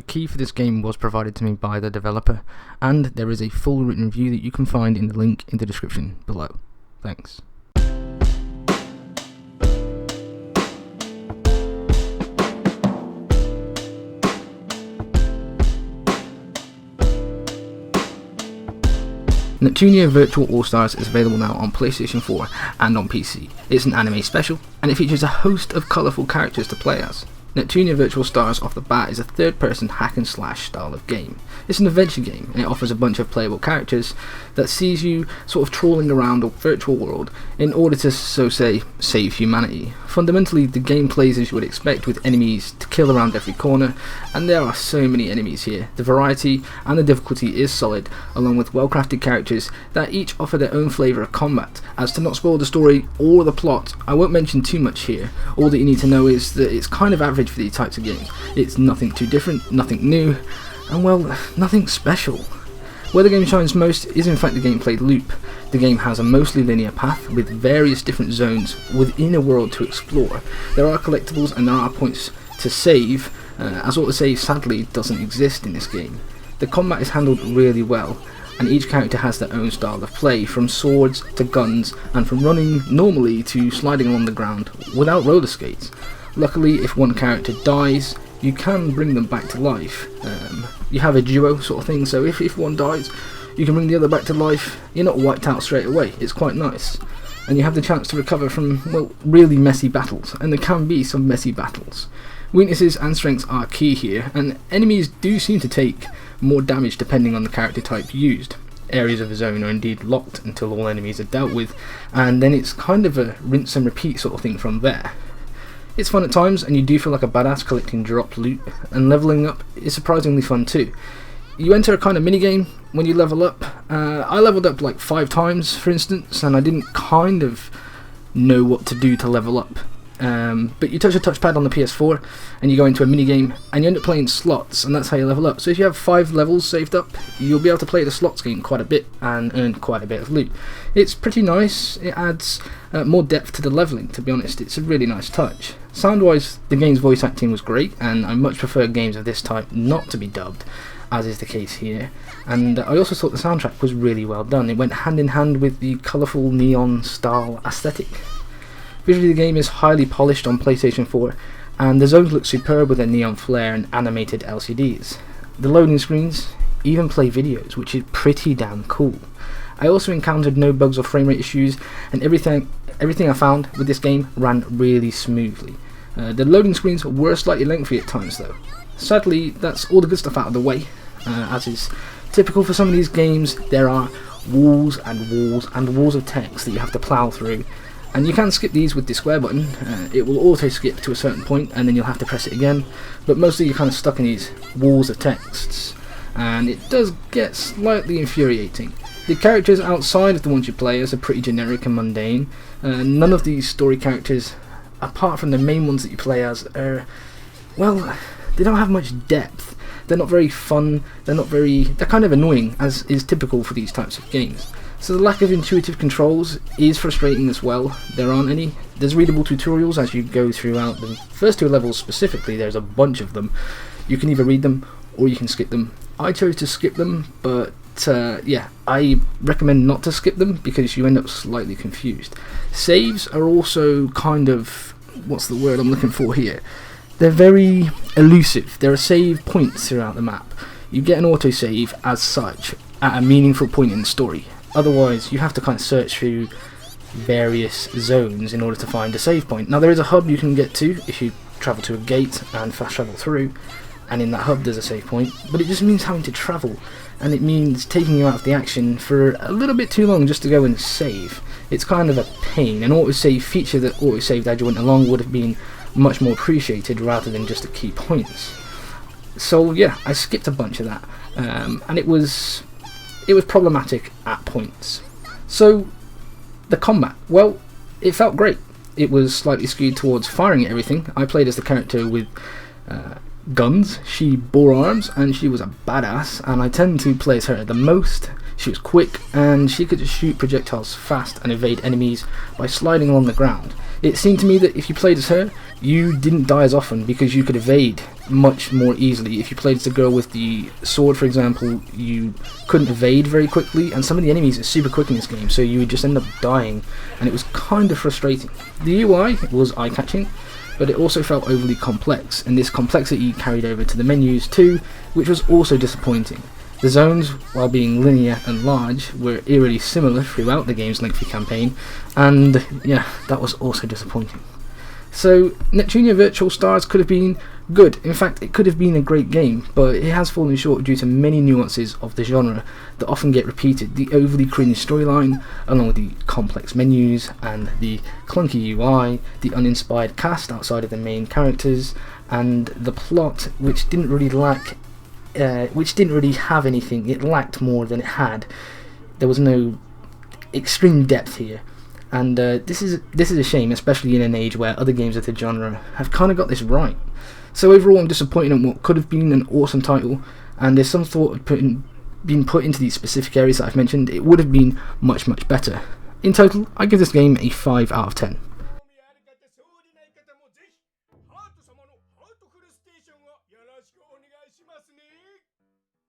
A key for this game was provided to me by the developer, and there is a full written review that you can find in the link in the description below. Thanks. Neptunia Virtual All-Stars is available now on PlayStation 4 and on PC. It's an anime special, and it features a host of colourful characters to play as. Neptunia Virtual Stars off the bat is a third-person hack-and-slash style of game. It's an adventure game, and it offers a bunch of playable characters that sees you sort of trawling around a virtual world in order to, so say, save humanity. Fundamentally, the game plays as you would expect, with enemies to kill around every corner, and there are so many enemies here. The variety and the difficulty is solid, along with well-crafted characters that each offer their own flavour of combat. As to not spoil the story or the plot, I won't mention too much here. All that you need to know is that it's kind of average for these types of games. It's nothing too different, nothing new, and well, nothing special. Where the game shines most is in fact the gameplay loop. The game has a mostly linear path with various different zones within a world to explore. There are collectibles and there are points to save, as auto-save sadly doesn't exist in this game. The combat is handled really well, and each character has their own style of play, from swords to guns, and from running normally to sliding along the ground without roller skates. Luckily, if one character dies, you can bring them back to life. You have a duo sort of thing, so if one dies, you can bring the other back to life. You're not wiped out straight away. It's quite nice. And you have the chance to recover from, well, really messy battles, and there can be some messy battles. Weaknesses and strengths are key here, and enemies do seem to take more damage depending on the character type used. Areas of the zone are indeed locked until all enemies are dealt with, and then it's kind of a rinse and repeat sort of thing from there. It's fun at times, and you do feel like a badass collecting dropped loot, and levelling up is surprisingly fun too. You enter a kind of minigame when you level up. I leveled up like 5 times, for instance, and I didn't kind of know what to do to level up. But you touch a touchpad on the PS4 and you go into a minigame and you end up playing slots, and that's how you level up. So if you have 5 levels saved up, you'll be able to play the slots game quite a bit and earn quite a bit of loot. It's pretty nice. It adds more depth to the leveling, to be honest. It's a really nice touch. Sound wise, the game's voice acting was great, and I much prefer games of this type not to be dubbed, as is the case here. And I also thought the soundtrack was really well done. It went hand in hand with the colourful neon style aesthetic. Visually, the game is highly polished on PlayStation 4, and the zones look superb with their neon flare and animated LCDs. The loading screens even play videos, which is pretty damn cool. I also encountered no bugs or frame rate issues, and everything I found with this game ran really smoothly. The loading screens were slightly lengthy at times though. Sadly, that's all the good stuff out of the way. As is typical for some of these games, there are walls and walls and walls of text that you have to plough through. And you can skip these with the square button. It will auto skip to a certain point and then you'll have to press it again, but mostly you're kind of stuck in these walls of texts, and it does get slightly infuriating. The characters outside of the ones you play as are pretty generic and mundane. None of these story characters, apart from the main ones that you play as, are, well, they don't have much depth. They're not very fun, they're kind of annoying, as is typical for these types of games. So the lack of intuitive controls is frustrating as well. There aren't any. There's readable tutorials as you go throughout the first 2 levels specifically. There's a bunch of them. You can either read them or you can skip them. I chose to skip them, but yeah, I recommend not to skip them because you end up slightly confused. Saves are also kind of, what's the word I'm looking for here? They're very elusive. There are save points throughout the map. You get an autosave as such at a meaningful point in the story. Otherwise, you have to kind of search through various zones in order to find a save point. Now, there is a hub you can get to if you travel to a gate and fast travel through, and in that hub there's a save point, but it just means having to travel, and it means taking you out of the action for a little bit too long just to go and save. It's kind of a pain. An autosave feature that autosaved as you went along would have been much more appreciated rather than just at key points. So yeah, I skipped a bunch of that, and it was problematic at points. So the combat, well, it felt great. It was slightly skewed towards firing at everything. I played as the character with guns. She bore arms and she was a badass, and I tend to play as her the most. She was quick and she could just shoot projectiles fast and evade enemies by sliding along the ground. It seemed to me that if you played as her, you didn't die as often because you could evade much more easily. If you played as a girl with the sword, for example, you couldn't evade very quickly, and some of the enemies are super quick in this game, so you would just end up dying, and it was kind of frustrating. The UI was eye-catching, but it also felt overly complex, and this complexity carried over to the menus too, which was also disappointing. The zones, while being linear and large, were eerily similar throughout the game's lengthy campaign, and yeah, that was also disappointing. So, Neptunia Virtual Stars could have been good. In fact, it could have been a great game, but it has fallen short due to many nuances of the genre that often get repeated. The overly cringe storyline, along with the complex menus and the clunky UI, the uninspired cast outside of the main characters, and the plot, which didn't really have anything. It lacked more than it had. There was no extreme depth here. And this is a shame, especially in an age where other games of the genre have kind of got this right. So overall, I'm disappointed in what could have been an awesome title, and if some thought had been put into these specific areas that I've mentioned, it would have been much better. In total, I give this game a 5 out of 10.